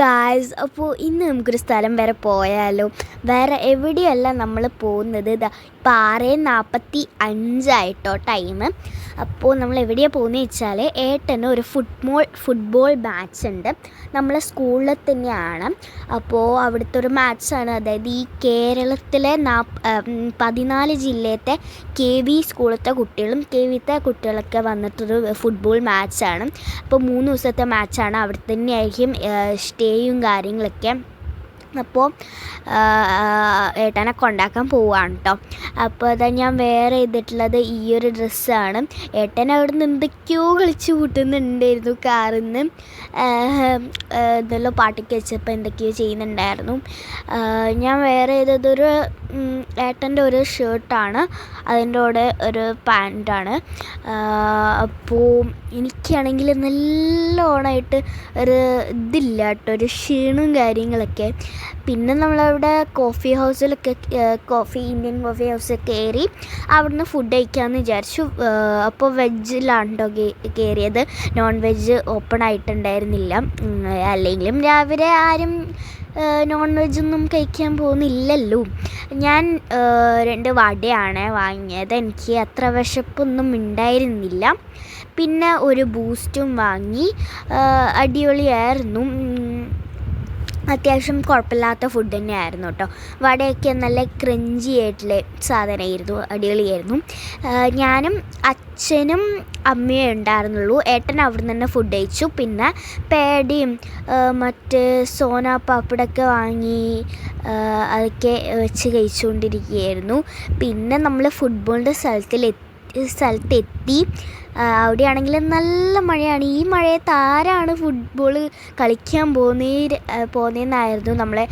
Guys, അപ്പോൾ ഇന്ന് നമുക്കൊരു സ്ഥലം വരെ പോയാലോ? വേറെ എവിടെയല്ല നമ്മൾ പോകുന്നത്. ഇതാ ഇപ്പോൾ 6:45 ടൈം. അപ്പോൾ നമ്മൾ എവിടെയാണ് പോകുന്നത് വെച്ചാൽ ഏട്ടന് ഒരു ഫുട്ബോൾ മാച്ച് ഉണ്ട്. നമ്മളെ സ്കൂളിൽ തന്നെയാണ്. അപ്പോൾ അവിടുത്തെ ഒരു മാച്ചാണ്. അതായത് ഈ കേരളത്തിലെ 14 ജില്ലത്തെ KV സ്കൂളത്തെ കുട്ടികളും KVത്തെ കുട്ടികളൊക്കെ വന്നിട്ടൊരു ഫുട്ബോൾ മാച്ചാണ്. അപ്പോൾ 3 ദിവസത്തെ മാച്ചാണ്. അവിടെ തന്നെയായിരിക്കും സ്റ്റേയും കാര്യങ്ങളൊക്കെ. അപ്പോൾ ഏട്ടനെ കൊണ്ടാക്കാൻ പോവാണ് കേട്ടോ. അപ്പോൾ അതാ ഞാൻ വേറെ ചെയ്തിട്ടുള്ളത് ഈ ഒരു ഡ്രസ്സാണ്. ഏട്ടൻ അവിടെ നിന്ന് എന്തൊക്കെയോ കളിച്ച് കൂട്ടുന്നുണ്ടായിരുന്നു. കാറിൽ നിന്ന് ഇതെല്ലാം പാട്ടൊക്കെ വെച്ചപ്പോൾ എന്തൊക്കെയോ ചെയ്യുന്നുണ്ടായിരുന്നു. ഞാൻ വേറെ ചെയ്തതൊരു ഏട്ടൻ്റെ ഒരു ഷർട്ടാണ്, അതിൻ്റെ കൂടെ ഒരു പാൻറ്റാണ്. അപ്പോൾ എനിക്കാണെങ്കിൽ നല്ലോണമായിട്ട് ഒരു ഇതില്ല കേട്ടോ, ഒരു ക്ഷീണവും കാര്യങ്ങളൊക്കെ. പിന്നെ നമ്മളവിടെ ഇന്ത്യൻ കോഫി ഹൗസിൽ കയറി അവിടുന്ന് ഫുഡ് കഴിക്കാമെന്ന് വിചാരിച്ചു. അപ്പോൾ വെജിലാണ് കേട്ടോ കയറിയത്. നോൺ വെജ് ഓപ്പൺ ആയിട്ടുണ്ടായിരുന്നില്ല. അല്ലെങ്കിലും രാവിലെ ആരും നോൺ വെജൊന്നും കഴിക്കാൻ പോകുന്നില്ലല്ലോ. ഞാൻ 2 വടയാണ് വാങ്ങിയത്. എനിക്ക് അത്ര വിശപ്പൊന്നും ഉണ്ടായിരുന്നില്ല. പിന്നെ ഒരു ബൂസ്റ്റും വാങ്ങി. അടിപൊളിയായിരുന്നു. അത്യാവശ്യം കുഴപ്പമില്ലാത്ത ഫുഡ് തന്നെയായിരുന്നു കേട്ടോ. വടയൊക്കെ നല്ല ക്രഞ്ചി ആയിട്ടുള്ള സാധനമായിരുന്നു, അടിപൊളിയായിരുന്നു. ഞാനും അച്ഛനും അമ്മയും ഉണ്ടായിരുന്നുള്ളൂ. ഏട്ടൻ അവിടെ നിന്ന് തന്നെ ഫുഡ് കഴിച്ചു. പിന്നെ പേടയും മറ്റ് സോന പാപ്പടൊക്കെ വാങ്ങി അതൊക്കെ വെച്ച് കഴിച്ചുകൊണ്ടിരിക്കുകയായിരുന്നു. പിന്നെ നമ്മൾ ഫുട്ബോളിൻ്റെ സ്ഥലത്തെത്തി. അവിടെയാണെങ്കിൽ നല്ല മഴയാണ്. ഈ മഴയത്ത് ആരാണ് ഫുട്ബോൾ കളിക്കാൻ പോകുന്നതെന്നായിരുന്നു നമ്മളെ